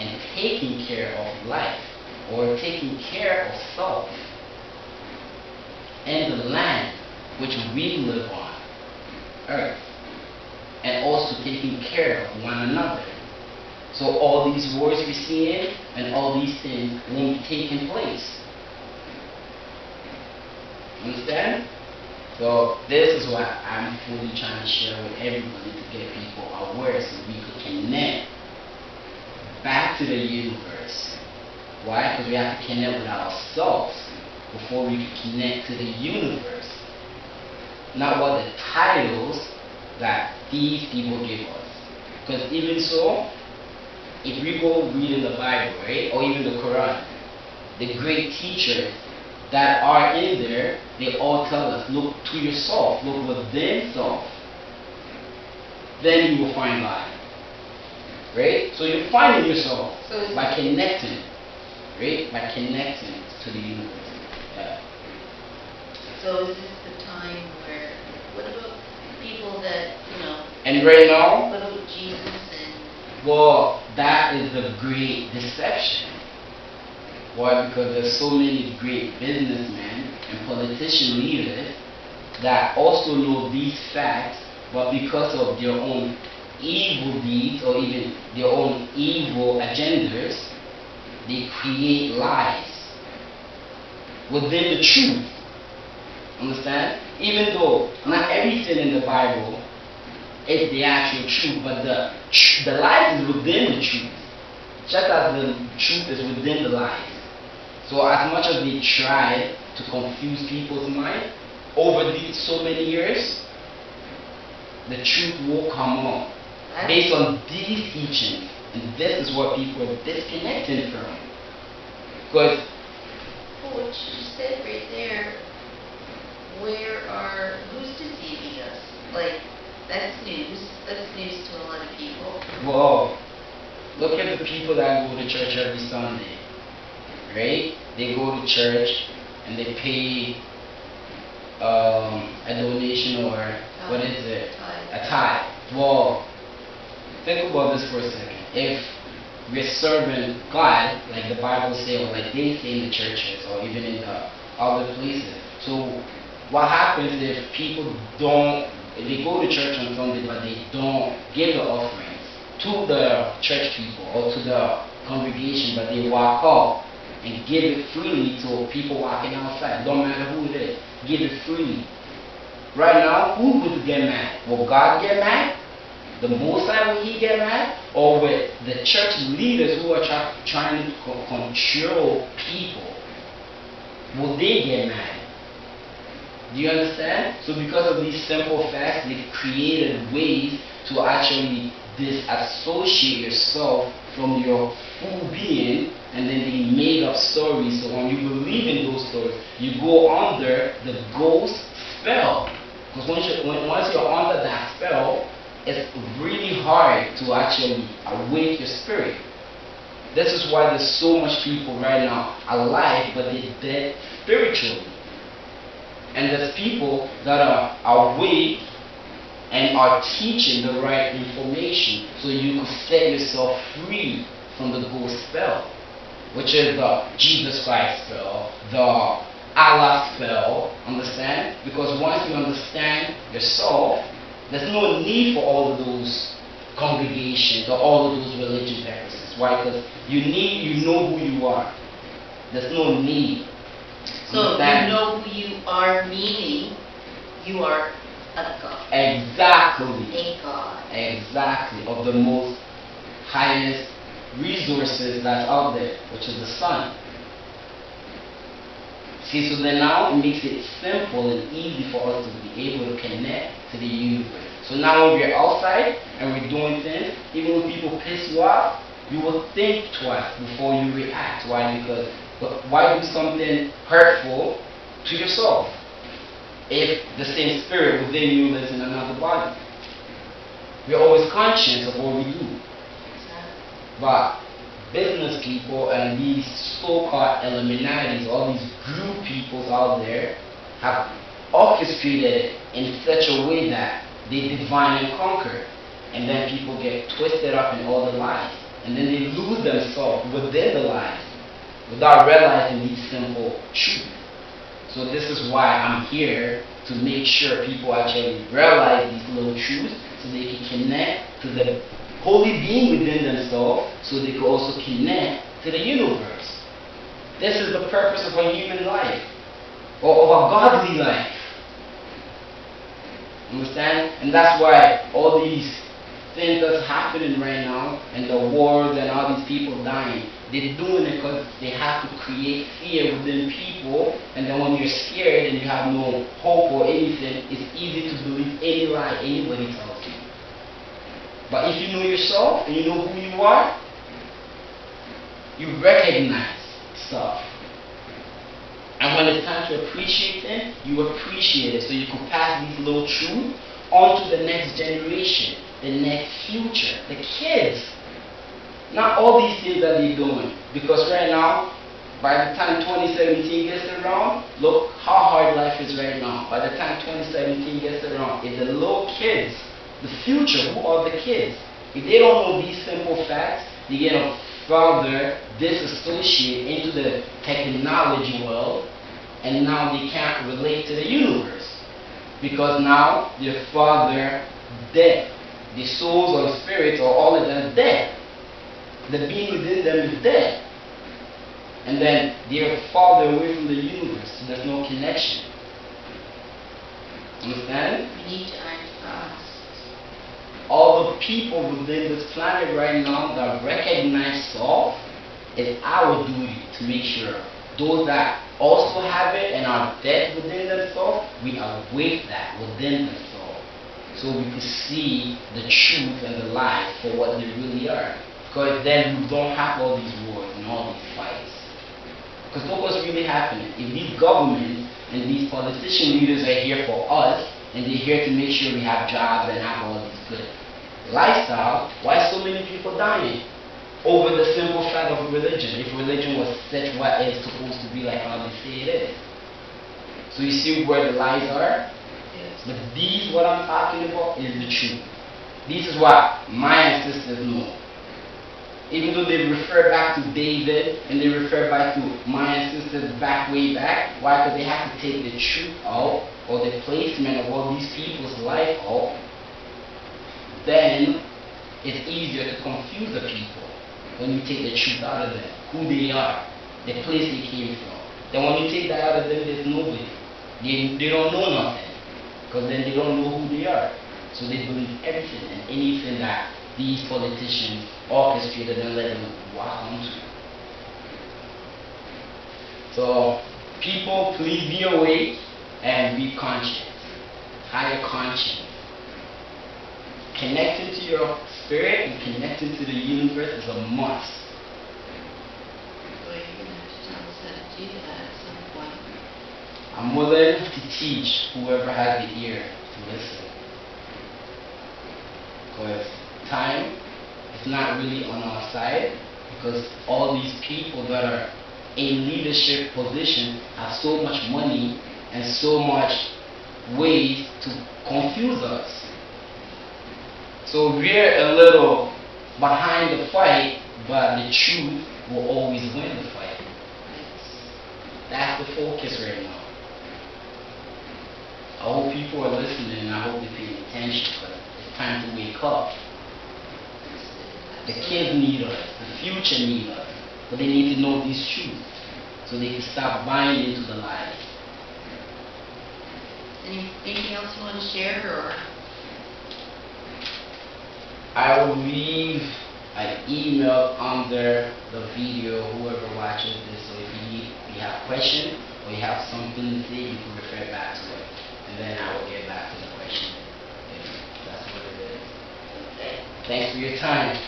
and taking care of life, or taking care of self, and the land which we live on, earth, and also taking care of one another. So all these wars we see in and all these things won't be taking place. Understand? So this is what I'm fully trying to share with everybody to get people aware so we could connect back to the universe. Why? Because we have to connect with ourselves before we can connect to the universe. Not what the titles that these people give us. Because even so, if we go read in the Bible, right, or even the Quran, the great teachers that are in there, they all tell us, look to yourself, look within self. Then you will find life. Right? So you're finding yourself by connecting. Right? By connecting to the universe. Yeah. So is this the time where, what about people that, and right now, what about Jesus and... Well, that is the great deception. Why? Because there's so many great businessmen and politician leaders that also know these facts, but because of their own evil deeds or even their own evil agendas, they create lies within the truth. Understand? Even though not everything in the Bible is the actual truth, but the lies is within the truth. Just as the truth is within the lies. So as much as they try to confuse people's mind over these so many years, the truth will come on based on these teachings. And this is what people are disconnected from. Because what you just said right there, who's deceiving us? Like, that's news to a lot of people. Well, look at the people that go to church every Sunday, right? They go to church and they pay a donation or what is it? A tithe. Well, think about this for a second. If we're serving God, like the Bible says, or like they say in the churches, or even in the other places, so what happens if people they go to church on Sunday, but they don't give the offerings to the church people or to the congregation, but they walk off and give it freely to people walking outside? Don't matter who it is, give it freely. Right now, who would get mad? Will God get mad? The Most High, will He get mad? Or with the church leaders who are trying to control people, will they get mad? Do you understand? So because of these simple facts, they've created ways to actually disassociate yourself from your full being, and then they made up stories. So when you believe in those stories, you go under the ghost spell. Because once you're under that spell, it's really hard to actually awake your spirit. This is why there's so much people right now alive, but they're dead spiritually. And there's people that are awake and are teaching the right information so you can set yourself free from the ghost spell, which is the Jesus Christ spell, the Allah spell. Understand? Because once you understand yourself, there's no need for all of those congregations or all of those religious practices. Why? Because you know who you are. There's no need. So you know who you are, meaning you are a God. Exactly. A God. Exactly. Of the most highest resources that's out there, which is the sun. See, so then now it makes it simple and easy for us to be able to connect to the universe. So now when we're outside and we're doing things, even when people piss you off, you will think twice before you react. Why? Because why do something hurtful to yourself if the same spirit within you lives in another body? We're always conscious of what we do. But business people and these so-called Illuminatis, all these group peoples out there, have orchestrated it in such a way that they divine and conquer. And then people get twisted up in all the lies. And then they lose confuse themselves within the lies without realizing these simple truths. So this is why I'm here, to make sure people actually realize these little truths so they can connect to the holy being within themselves, so they can also connect to the universe. This is the purpose of a human life, or of a godly life. Understand? And that's why all these things that's happening right now, and the wars and all these people dying, they're doing it because they have to create fear within people, and then when you're scared and you have no hope or anything, it's easy to believe any lie anybody tells you. But if you know yourself and you know who you are, you recognize stuff. And when it's time to appreciate it, you appreciate it, so you can pass these little truths on to the next generation, the next future, the kids. Not all these things that they're doing. Because right now, by the time 2017 gets around, look how hard life is right now. By the time 2017 gets around, if the little kids, the future, who are the kids? If they don't know these simple facts, they get a further disassociate into the technology world, and now they can't relate to the universe. Because now their father dead. The souls or the spirits or all of them is dead. The being within them is dead. And then they are farther away from the universe, so there's no connection. Understand? We need to act fast. All the people within this planet right now that recognize self, it's our duty to make sure those that also have it and are dead within themselves, we awake that within themselves, so we can see the truth and the lies for what they really are. Because then we don't have all these wars and all these fights. Because look what's really happening. If these governments and these politician leaders are here for us, and they're here to make sure we have jobs and have all these good lifestyle, why so many people dying over the simple fact of religion? If religion was such what it's supposed to be, like how they say it is. So you see where the lies are? Yes. But these, what I'm talking about, is the truth. This is what my ancestors know. Even though they refer back to David and they refer back to my ancestors back way back, why? Because they have to take the truth out, or the placement of all these people's life out. Then it's easier to confuse the people when you take the truth out of them, who they are, the place they came from. Then when you take that out of them, there's nobody. They don't know nothing, because then they don't know who they are. So they believe everything and anything that these politicians orchestrated and let them walk onto. So people, please be awake and be conscious. Higher conscience. Connecting to your spirit and connecting to the universe is a must. So you're going to have to tell us how to do that at some point. I'm willing to teach whoever has the ear to listen. Because time is not really on our side, because all these people that are in leadership positions have so much money and so much ways to confuse us. So we're a little behind the fight, but the truth will always win the fight. That's the focus right now. I hope people are listening, and I hope they're paying attention, because it's time to wake up. The kids need us, the future need us, but they need to know these truths so they can stop buying into the lies. Anything else you want to share, or? I will leave an email under the video, whoever watches this, so if you have questions or you have something to say, you can refer back to it, and then I will get back to the question if that's what it is. Okay. Thanks for your time.